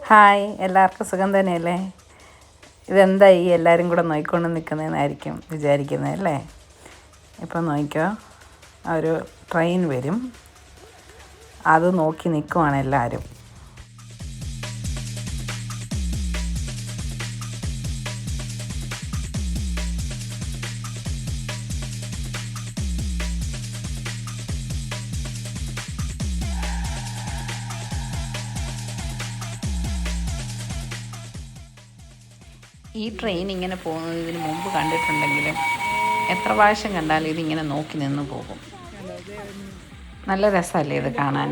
Hi, എല്ലാവർക്കും സുഖം തന്നെയല്ലേ? ഇതെന്താ ഈ എല്ലാവരും കൂടെ നോക്കിക്കൊണ്ട് നിൽക്കുന്നതെന്നായിരിക്കും വിചാരിക്കുന്നത് അല്ലേ? ഇപ്പം നോക്കിക്കോ, ഒരു ട്രെയിൻ വരും, അത് നോക്കി നിൽക്കുവാണ് എല്ലാവരും. ഈ ട്രെയിൻ ഇങ്ങനെ പോകുന്നത് ഇതിന് മുമ്പ് കണ്ടിട്ടുണ്ടെങ്കിലും എത്ര പ്രാവശ്യം കണ്ടാലും ഇതിങ്ങനെ നോക്കി നിന്ന് പോകും. നല്ല രസമല്ലേ ഇത് കാണാൻ?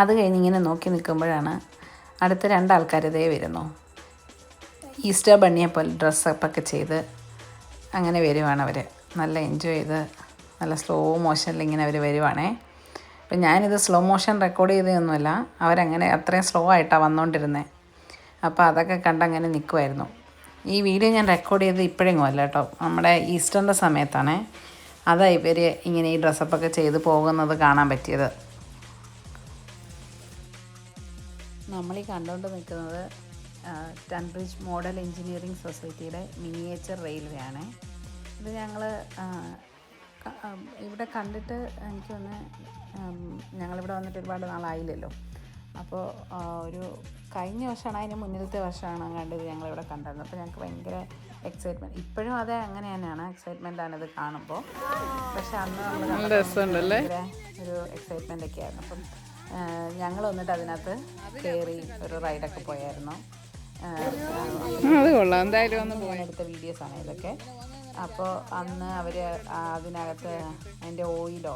അത് കഴിഞ്ഞ് ഇങ്ങനെ നോക്കി നിൽക്കുമ്പോഴാണ് അടുത്ത രണ്ടാൾക്കാർ ഇതേ വരുന്നു. ഈസ്റ്റർ ബണ്ണിയെ പോലെ ഡ്രസ്സപ്പൊക്കെ ചെയ്ത് അങ്ങനെ വരുവാണ് അവർ. നല്ല എൻജോയ് ചെയ്ത് നല്ല സ്ലോ മോഷനിൽ ഇങ്ങനെ അവർ വരുവാണേ. അപ്പം ഞാനിത് സ്ലോ മോഷൻ റെക്കോർഡ് ചെയ്തതൊന്നുമല്ല, അവരങ്ങനെ അത്രയും സ്ലോ ആയിട്ടാണ് വന്നുകൊണ്ടിരുന്നത്. അപ്പോൾ അതൊക്കെ കണ്ടങ്ങനെ നിൽക്കുമായിരുന്നു. ഈ വീഡിയോ ഞാൻ റെക്കോർഡ് ചെയ്ത് ഇപ്പോഴെങ്ങും അല്ല കേട്ടോ, നമ്മുടെ ഈസ്റ്ററിൻ്റെ സമയത്താണേ. അതാണ് ഇവർ ഇങ്ങനെ ഈ ഡ്രസ്സപ്പൊക്കെ ചെയ്ത് പോകുന്നത് കാണാൻ പറ്റിയത്. നമ്മളീ കണ്ടുകൊണ്ട് നിൽക്കുന്നത് ടൺബ്രിഡ്ജ് മോഡൽ എഞ്ചിനീയറിംഗ് സൊസൈറ്റിയുടെ മിനിയേച്ചർ റെയിൽവേ ആണ്. ഇത് ഞങ്ങൾ ഇവിടെ കണ്ടിട്ട് എനിക്ക് തോന്നുന്നു, ഞങ്ങളിവിടെ വന്നിട്ട് ഒരുപാട് നാളായില്ലല്ലോ. അപ്പോൾ ഒരു കഴിഞ്ഞ വർഷമാണ്, അതിന് മുന്നിലത്തെ വർഷമാണ് കണ്ടത്, ഞങ്ങളിവിടെ കണ്ടിരുന്നത്. അപ്പോൾ ഞങ്ങൾക്ക് ഭയങ്കര എക്സൈറ്റ്മെൻറ്റ്. ഇപ്പോഴും അതേ അങ്ങനെ തന്നെയാണ്, എക്സൈറ്റ്മെൻറ്റാണ് ഇത് കാണുമ്പോൾ. പക്ഷെ അന്ന് നമ്മൾ ഭയങ്കര ഒരു എക്സൈറ്റ്മെൻ്റ് ഒക്കെ ആയിരുന്നു. അപ്പം ഞങ്ങൾ വന്നിട്ട് അതിനകത്ത് കയറി ഒരു റൈഡൊക്കെ പോയായിരുന്നു. എടുത്ത വീഡിയോസാണ് ഇതൊക്കെ. അപ്പോൾ അന്ന് അവർ അതിനകത്ത് അതിൻ്റെ ഓയിലോ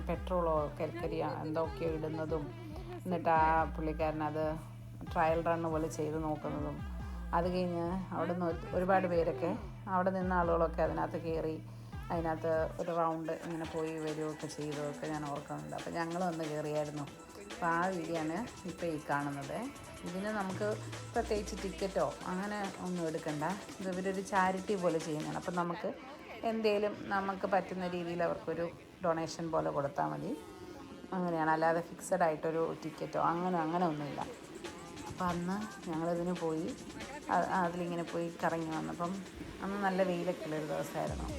പെട്രോളോ കൽക്കരിയോ എന്തൊക്കെയോ ഇടുന്നതും, എന്നിട്ട് ആ പുള്ളിക്കാരനത് ട്രയൽ റണ്ണ് പോലെ ചെയ്ത് നോക്കുന്നതും, അത് കഴിഞ്ഞ് അവിടെ നിന്ന് ഒരുപാട് പേരൊക്കെ അവിടെ നിന്ന ആളുകളൊക്കെ അതിനകത്ത് കയറി അതിനകത്ത് ഒരു റൗണ്ട് ഇങ്ങനെ പോയി വരികയൊക്കെ ചെയ്തതൊക്കെ ഞാൻ ഓർക്കുന്നുണ്ട്. അപ്പോൾ ഞങ്ങൾ വന്ന് കയറിയായിരുന്നു. അപ്പോൾ ആ വീഡിയോ ആണ് ഇപ്പോൾ ഈ കാണുന്നത്. ഇതിന് നമുക്ക് പ്രത്യേകിച്ച് ടിക്കറ്റോ അങ്ങനെ ഒന്നും എടുക്കണ്ട. ഇത് ഇവരൊരു ചാരിറ്റി പോലെ ചെയ്യുന്നതാണ്. അപ്പം നമുക്ക് എന്തെങ്കിലും നമുക്ക് പറ്റുന്ന രീതിയിൽ അവർക്കൊരു ഡൊണേഷൻ പോലെ കൊടുത്താൽ മതി. അങ്ങനെയാണ്, അല്ലാതെ ഫിക്സഡ് ആയിട്ടൊരു ടിക്കറ്റോ അങ്ങനെ ഒന്നുമില്ല. അപ്പോൾ അന്ന് ഞങ്ങളിതിന് പോയി അതിലിങ്ങനെ പോയി കറങ്ങി വന്നപ്പം അന്ന് നല്ല വെയിലൊക്കെ ഉള്ളൊരു ദിവസമായിരുന്നു.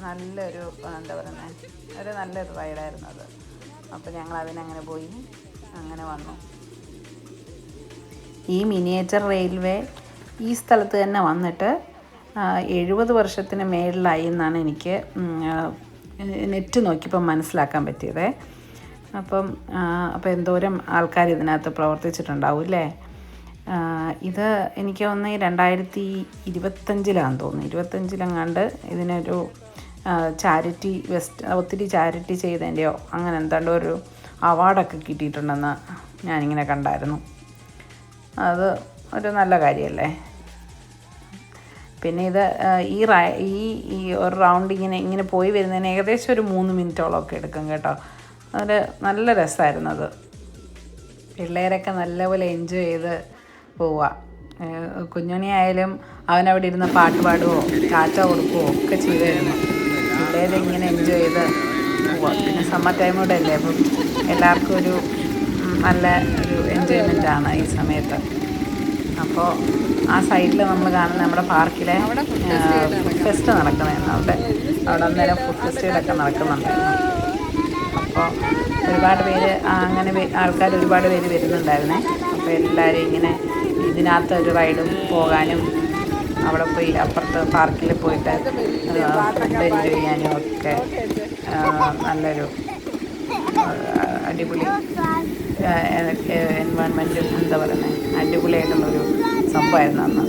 നല്ലൊരു എന്താ പറയുന്നത്, ഒരു നല്ലൊരു റൈഡായിരുന്നു അത്. അപ്പോൾ ഞങ്ങൾ അതിനങ്ങനെ പോയി അങ്ങനെ വന്നു. ഈ മിനിയേച്ചർ റെയിൽവേ ഈ സ്ഥലത്ത് തന്നെ വന്നിട്ട് 70 വർഷത്തിന് മേളിലായി എന്നാണ് എനിക്ക് നെറ്റ് നോക്കിയപ്പോൾ മനസ്സിലാക്കാൻ പറ്റിയത്. അപ്പോൾ എന്തോരം ആൾക്കാർ ഇതിനകത്ത് പ്രവർത്തിച്ചിട്ടുണ്ടാവും അല്ലേ? ഇത് എനിക്ക് തോന്നുന്നു 2025 തോന്നുന്നു, 25 ഇതിനൊരു ചാരിറ്റി ഒത്തിരി ചാരിറ്റി ചെയ്തതിൻ്റെയോ അങ്ങനെ എന്താണ്ടോ ഒരു അവാർഡൊക്കെ കിട്ടിയിട്ടുണ്ടെന്ന് ഞാനിങ്ങനെ കണ്ടായിരുന്നു. അത് ഒരു നല്ല കാര്യമല്ലേ? പിന്നെ ഇത് ഈ ഒരു റൗണ്ട് ഇങ്ങനെ പോയി വരുന്നതിന് ഏകദേശം ഒരു 3 മിനിറ്റോളമൊക്കെ എടുക്കും കേട്ടോ. അത് നല്ല രസമായിരുന്നു. അത് പിള്ളേരൊക്കെ നല്ലപോലെ എൻജോയ് ചെയ്ത് പോവുക. കുഞ്ഞുണ്ണി ആയാലും അവനവിടെ ഇരുന്ന് പാട്ട് പാടുകയോ ടാറ്റ കൊടുക്കുകയോ ഒക്കെ ചെയ്തായിരുന്നു. പിള്ളേരിങ്ങനെ എൻജോയ് ചെയ്ത് പോവുക. പിന്നെ സമ്മർ ടൈം കൂടെ അല്ലേ, അപ്പം എല്ലാവർക്കും ഒരു നല്ല ഒരു എൻജോയ്മെൻറ്റാണ് ഈ സമയത്ത്. അപ്പോൾ ആ സൈഡിൽ നമ്മൾ കാണുന്ന നമ്മുടെ പാർക്കിലെ ഫുഡ് ഫെസ്റ്റ് നടക്കുന്നതായിരുന്നു. അവിടെ അന്നേരം ഫുഡ് ഫെസ്റ്റിവലൊക്കെ നടക്കുന്നുണ്ടായിരുന്നു. അപ്പോൾ ഒരുപാട് പേര് അങ്ങനെ ആൾക്കാർ ഒരുപാട് പേര് വരുന്നുണ്ടായിരുന്നേ. അപ്പോൾ എല്ലാവരും ഇങ്ങനെ ഇതിനകത്ത് ഒരു റൈഡും പോകാനും അവിടെ പോയി അപ്പുറത്ത് പാർക്കിൽ പോയിട്ട് ഫുഡ് എൻജോയ് ചെയ്യാനും ഒക്കെ നല്ലൊരു അടിപൊളി എൻവയോൺമെൻറ്റും എന്താ പറയുന്നത്, അടിപൊളിയായിട്ടുള്ളൊരു സംഭവമായിരുന്നു അന്ന്.